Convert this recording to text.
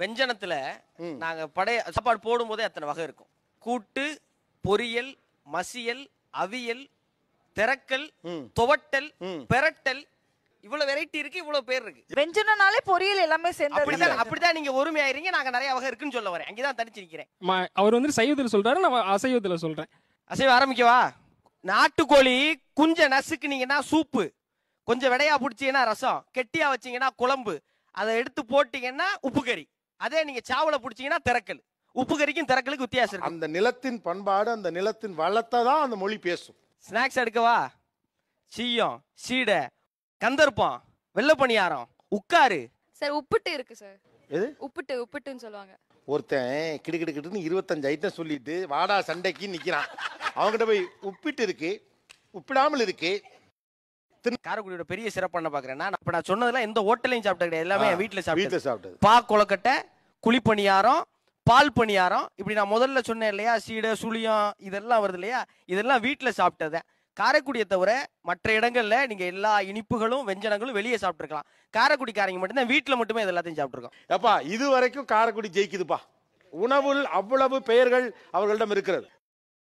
வெஞ்சனத்துல நாங்க படைய சாப்பாடு போடும் போதே அத்தனை வகை இருக்கும். கூட்டு, பொரியல், மசியல், அவியல், திரக்கல், துவட்டல், பெரட்டல், இவ்வளவு வெரைட்டி இருக்கு, இவ்வளவு பேர் இருக்கு. வெஞ்சனனாலே பொரியல் எல்லாமே சேர்ந்து அப்படிதான் நீங்க ஒருமையாயிருங்க. நாங்க நிறைய வகை இருக்குன்னு சொல்ல வரேன். அங்கதான் தனிச்சு நிக்கிறேன். அவர் வந்து சைவத்துல சொல்றாரு, நான் அசைவத்துல சொல்றேன். அசைவம் ஆரம்பிக்கவா? நாட்டுக்கோழி குஞ்ச நசுக்குனீங்கன்னா சூப்பு, கொஞ்சம் விடையா பிடிச்சீங்கன்னா ரசம், கெட்டியா வச்சீங்கன்னா குழம்பு, அதை எடுத்து போட்டீங்கன்னா உப்பு கறி. அதே நீங்க சாவல பிடிச்சீங்கன்னா திரக்கல். உப்பு கறிக்கும் திரக்கலுக்கு வித்தியாசம் இருக்கு. அந்த நிலத்தின் பண்பாடு, அந்த நிலத்தின் வளத்தை தான் அந்த மொழி பேசும். ஸ்நாக்ஸ் எடுக்கவா? சீயம், சீடை, கந்தர்ப்பம், வெள்ளை பணியாரம், உட்காரு. சார் உப்புட்டு இருக்கு சார். எது உப்புட்டுன்னு சொல்லுவாங்க. ஒருத்தன் கிடுக்கிட்டு 25 ஐட்டம் சொல்லிட்டு வாடா சண்டைக்கு நிக்கிறான். அவங்ககிட்ட போய் உப்பிட்டு இருக்கு, உப்பிடாமல் இருக்கு. காரைக்குடியோட பெரிய சிறப்பு என்ன பாக்குறேன்னா, நான் சொன்னதெல்லாம் எந்த ஹோட்டலையும் சாப்பிட்ட கிடையாது, எல்லாமே வீட்டுல சாப்பிட்டது. பா கொலக்கட்டை, குழிப்பணியாரம், பால் பணியாரம், இப்படி நான் முதல்ல சொன்னேன் இல்லையா, சீடை, சுழியம், இதெல்லாம் வருது இல்லையா, இதெல்லாம் வீட்டுல சாப்பிட்டத. காரைக்குடியை தவிர மற்ற இடங்கள்ல நீங்க எல்லா இனிப்புகளும் வெஞ்சனங்களும் வெளியே சாப்பிட்டுருக்கலாம். காரைக்குடிக்காரங்க மட்டும்தான் வீட்டுல மட்டுமே இது எல்லாத்தையும் சாப்பிட்டுருக்கோம். அப்பா இது வரைக்கும் காரைக்குடி ஜெயிக்குதுப்பா. உணவில் அவ்வளவு பெயர்கள் அவர்களிடம் இருக்கிறது.